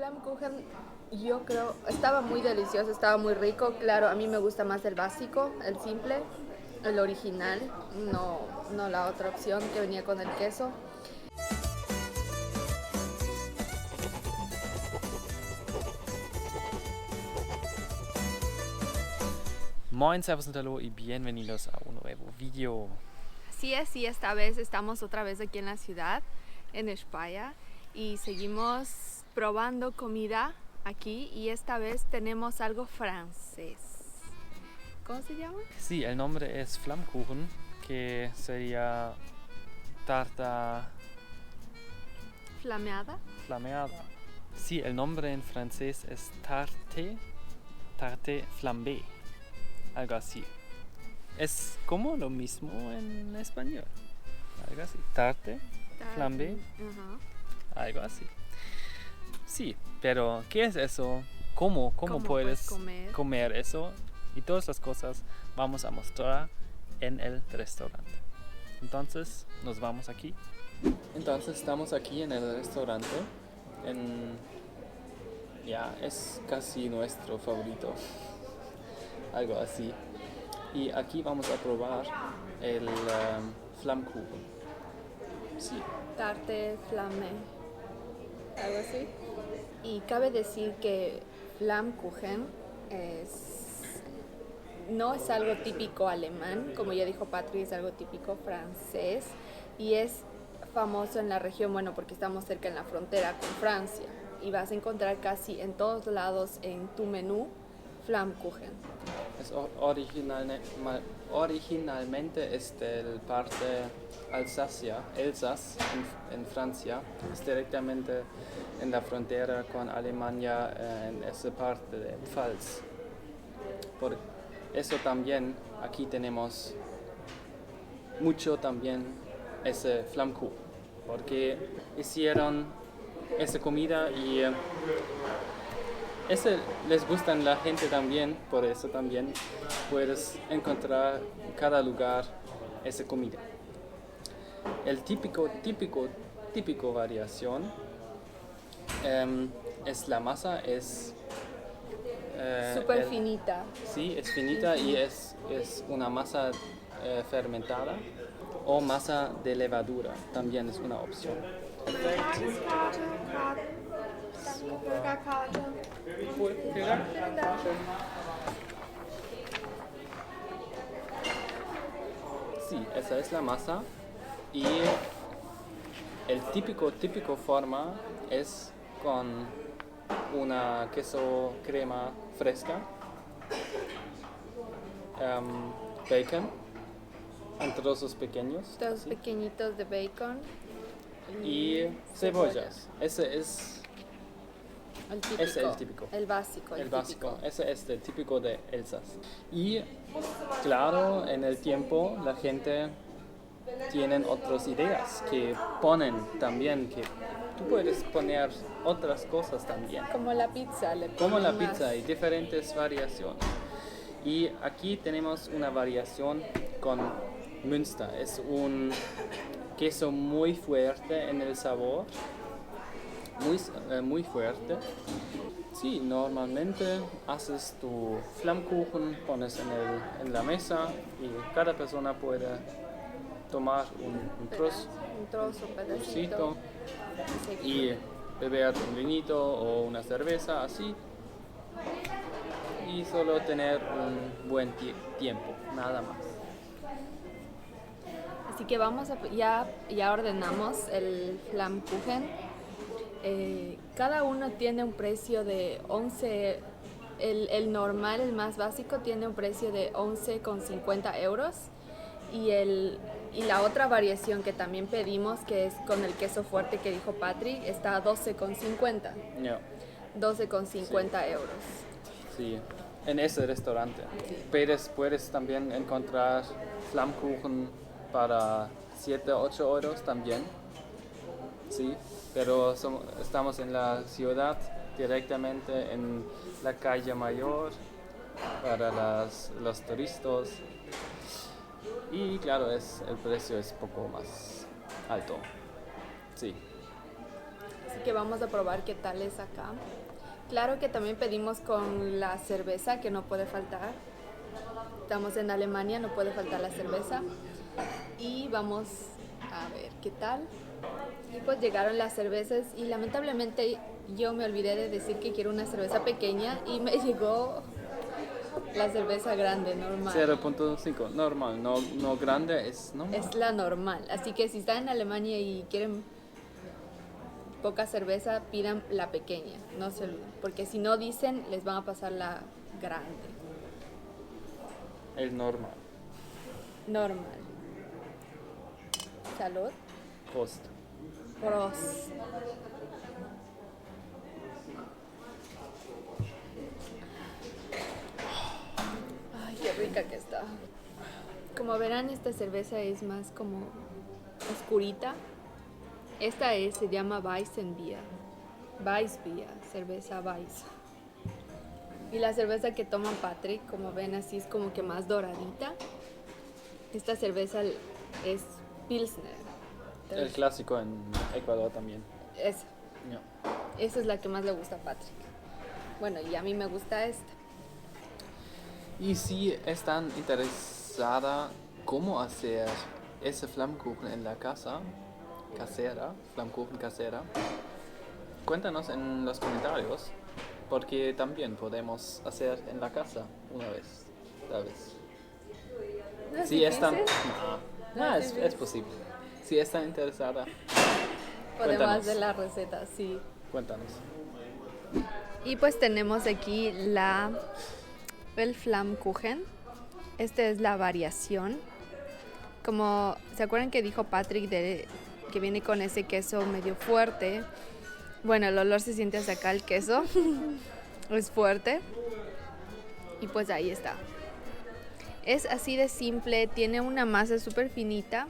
Flammkuchen, yo creo, estaba muy delicioso, estaba muy rico. Claro, a mí me gusta más el básico, el simple, el original, no la otra opción que venía con el queso. Moin, Servus und Hallo y bienvenidos a un nuevo video. Así es, y esta vez estamos otra vez aquí en la ciudad, en España, y seguimos probando comida aquí, y esta vez tenemos algo francés. ¿Cómo se llama? Sí, el nombre es Flammkuchen, que sería tarta Flameada. flameada. Sí, el nombre en francés es tarte flambée, algo así. Es como lo mismo en español, algo así. Tarte flambée, Ajá. algo así. Sí, pero ¿qué es eso? ¿Cómo puedes comer eso? Y todas las cosas vamos a mostrar en el restaurante. Entonces, nos vamos aquí. Entonces, estamos aquí en el restaurante. Es casi nuestro favorito. Algo así. Y aquí vamos a probar el Flammkuchen. Sí. Tarte flame, algo así. Y cabe decir que Flammkuchen no es algo típico alemán, como ya dijo Patri, es algo típico francés y es famoso en la región, bueno, porque estamos cerca en la frontera con Francia y vas a encontrar casi en todos lados en tu menú Flammkuchen. Es originalmente es del parte Elsass en Francia, es directamente en la frontera con Alemania, en esa parte de Pfalz. Por eso también aquí tenemos mucho también ese Flammkuchen, porque hicieron esa comida y ese les gusta a la gente también, por eso también puedes encontrar en cada lugar esa comida. El típico variación es la masa, es súper finita. Sí, es finita y es una masa fermentada o masa de levadura, también es una opción. Sí, esa es la masa y el típico forma es con una queso crema fresca, bacon en trozos pequeños, Trozos pequeñitos de bacon y cebollas. Ese es el típico. El básico. El básico, ese es el típico de Elsass. Y claro, en el tiempo la gente tiene otras ideas que ponen también, que tú puedes poner otras cosas también. Como la pizza. Como la pizza y diferentes variaciones. Y aquí tenemos una variación con Münster. Es un queso muy fuerte en el sabor, muy fuerte. Sí, normalmente haces tu Flammkuchen, pones en la mesa y cada persona puede tomar un trocito y beber un vinito o una cerveza así y solo tener un buen tiempo, nada más. Así que ya ordenamos el Flammkuchen. Cada uno tiene un precio de 11, el normal, el más básico, tiene un precio de 11,50 euros y la otra variación que también pedimos, que es con el queso fuerte que dijo Patri, está a 12,50. Yeah. 12,50 euros. Sí, en ese restaurante. Puedes también encontrar Flammkuchen para 7-8 euros también. Sí, pero estamos en la ciudad, directamente en la calle mayor para los turistas. Y claro, el precio es poco más alto. Sí. Así que vamos a probar qué tal es acá. Claro que también pedimos con la cerveza, que no puede faltar. Estamos en Alemania, no puede faltar la cerveza. Y vamos a ver qué tal. Y pues llegaron las cervezas y lamentablemente yo me olvidé de decir que quiero una cerveza pequeña y me llegó la cerveza grande, normal. 0.5, normal, no grande, es normal. Es la normal, así que si están en Alemania y quieren poca cerveza, pidan la pequeña, no se olviden, porque si no dicen, les van a pasar la grande. El normal. Normal. Salud. Prost. Prost. Ay, qué rica que está. Como verán, esta cerveza es más como oscurita. Esta se llama Weissbier. Weissbier, cerveza Weiss. Y la cerveza que toma Patrick, como ven, así es como que más doradita. Esta cerveza es Pilsner. Entonces, el clásico en Ecuador también. Esa. No. Esa es la que más le gusta a Patrick. Bueno, y a mí me gusta esta. Y si están interesada cómo hacer ese Flammkuchen en la casa, casera, Flammkuchen casera, cuéntanos en los comentarios, porque también podemos hacer en la casa una vez, tal vez. ¿No es Si difícil? están... No, es posible. Si están interesada, Podemos cuéntanos. hacer la receta, sí. Cuéntanos. Y pues tenemos aquí el Flammkuchen. Esta es la variación. Como, ¿se acuerdan que dijo Patrick que viene con ese queso medio fuerte? Bueno, el olor se siente hasta acá, el queso. Es fuerte. Y pues ahí está. Es así de simple, tiene una masa súper finita.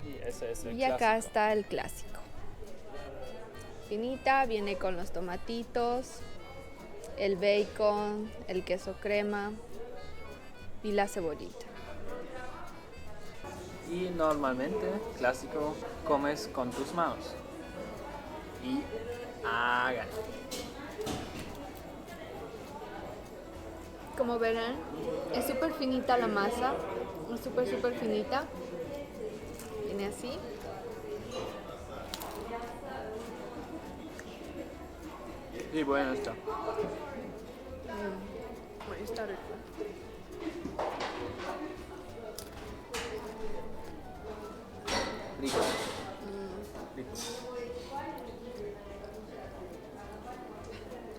Y ese es el Y acá clásico. está el clásico. Finita, viene con los tomatitos, el bacon, el queso crema y la cebollita. Y normalmente, clásico, comes con tus manos. Y hagan. Como verán, es súper finita la masa, es súper finita. Viene así. Y bueno, está. Está rico. Rico. Rico.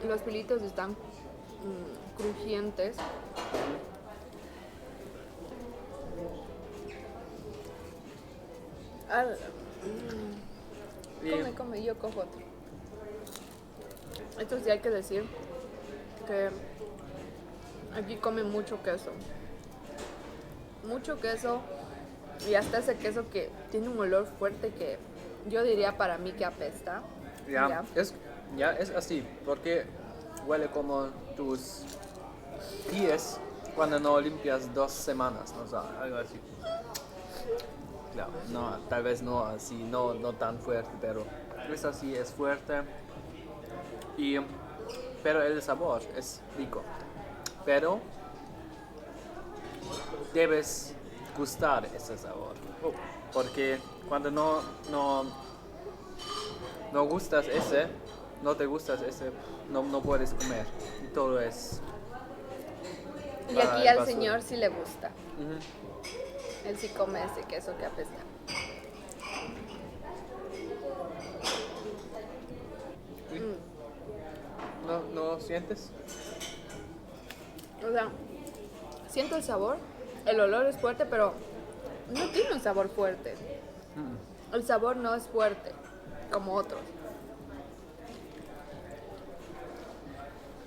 Los filitos están crujientes. Come, yo cojo otro. Esto sí hay que decir que aquí comen mucho queso. Mucho queso y hasta ese queso que tiene un olor fuerte que yo diría para mí que apesta. Ya es así, porque huele como tus pies cuando no limpias 2 semanas, o sea, algo así. Claro, no, tal vez no así, no tan fuerte, pero es así, es fuerte. Pero el sabor es rico. Pero debes gustar ese sabor. Porque cuando no gustas ese, no te gustas ese, no puedes comer. Y todo es... Y aquí al basura. señor sí le gusta. Ujú. Él sí come ese queso que apesta. ¿No sientes? O sea, siento el sabor, el olor es fuerte, pero no tiene un sabor fuerte. El sabor no es fuerte, como otros.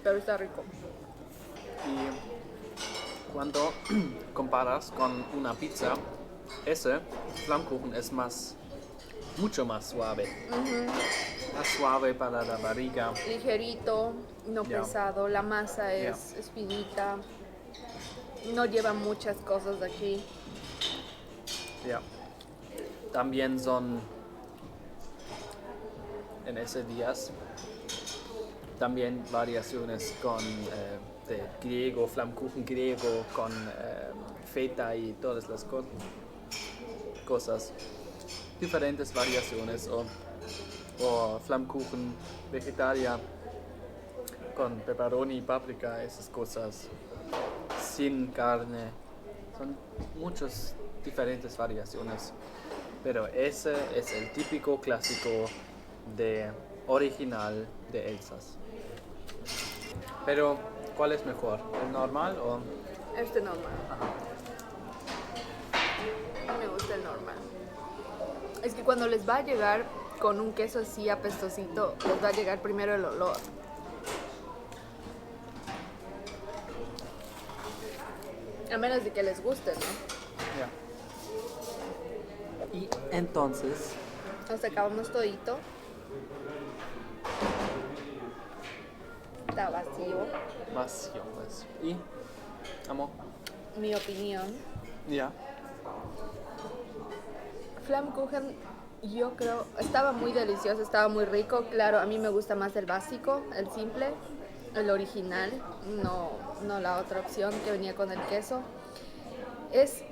Pero está rico. Y cuando comparas con una pizza, ese Flammkuchen es mucho más suave. Más suave para la barriga. Ligerito, no Ya. pesado, la masa es finita, no lleva muchas cosas de aquí. Ja. También son en esos días. También variaciones con de griego, Flammkuchen griego, con feta y todas las cosas. Diferentes variaciones o Flammkuchen vegetariano con pepperoni, paprika, esas cosas, sin carne. Son muchas diferentes variaciones, pero ese es el típico clásico original de Elsass. Pero, ¿cuál es mejor? ¿El normal o...? Este normal. Ajá. Me gusta el normal. Es que cuando les va a llegar con un queso así apestosito, les va a llegar primero el olor. A menos de que les guste, ¿no? Ya. Y entonces... Nos acabamos todito. Está vacío. Vacío. Y, amor. Mi opinión. Ya. Flammkuchen, yo creo, estaba muy delicioso, estaba muy rico. Claro, a mí me gusta más el básico, el simple, el original, no la otra opción que venía con el queso. Es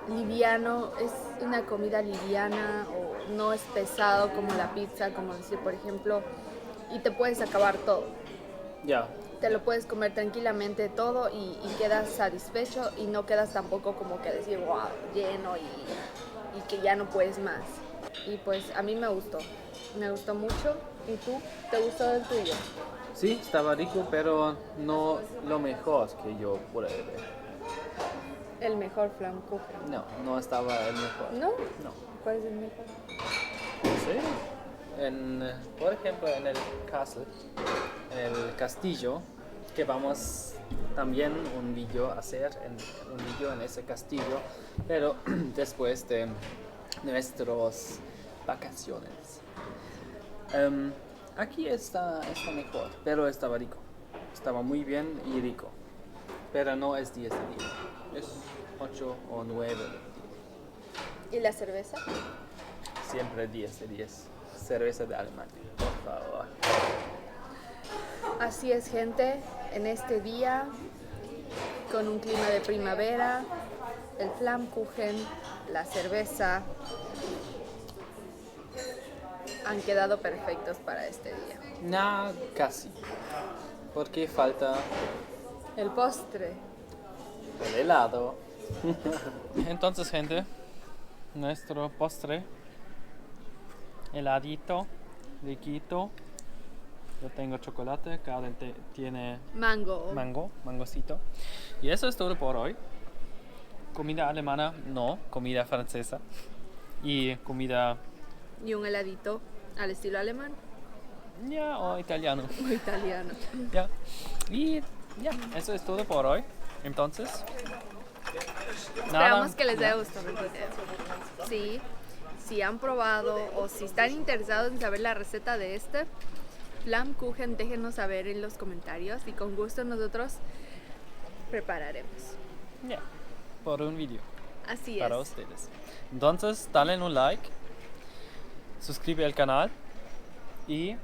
liviano, es una comida liviana, o no es pesado como la pizza, como decir, por ejemplo, y te puedes acabar todo. Ya. Te lo puedes comer tranquilamente todo y quedas satisfecho y no quedas tampoco como que decir, wow, lleno y que ya no puedes más. Y pues a mí me gustó mucho. ¿Y tú? ¿Te gustó el tuyo? Sí, estaba rico, pero no lo mejor que yo pude ver. El mejor Flammkuchen. No estaba el mejor. ¿No? No. ¿Cuál es el mejor? Sí. Por ejemplo, en el castle, en el castillo, que vamos también un video a hacer, un video en ese castillo, pero después de nuestras vacaciones. Aquí está mejor, pero estaba rico. Estaba muy bien y rico. Pero no es 10 de 10. Es 8 o 9 de 10. ¿Y la cerveza? Siempre 10 de 10. Cerveza de Alemania, por favor. Así es, gente, en este día, con un clima de primavera, el Flammkuchen, la cerveza, han quedado perfectos para este día. Casi. Porque falta el postre. El helado. Entonces, gente, nuestro postre, heladito, riquito. Yo tengo chocolate, Karen tiene mangocito. Y eso es todo por hoy. Comida alemana, no, comida francesa. Y comida... Y un heladito al estilo alemán. Ya, o italiano. O italiano. Ya. Y ya, eso es todo por hoy. Entonces... Esperamos que les haya gustado el video. Sí, si han probado o si están interesados en saber la receta de este Flammkuchen, déjenos saber en los comentarios y con gusto nosotros prepararemos. Ya, por un video. Así para es. ustedes. Entonces, dale un like, suscríbete al canal y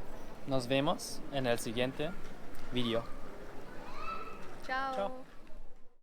nos vemos en el siguiente video. Chao.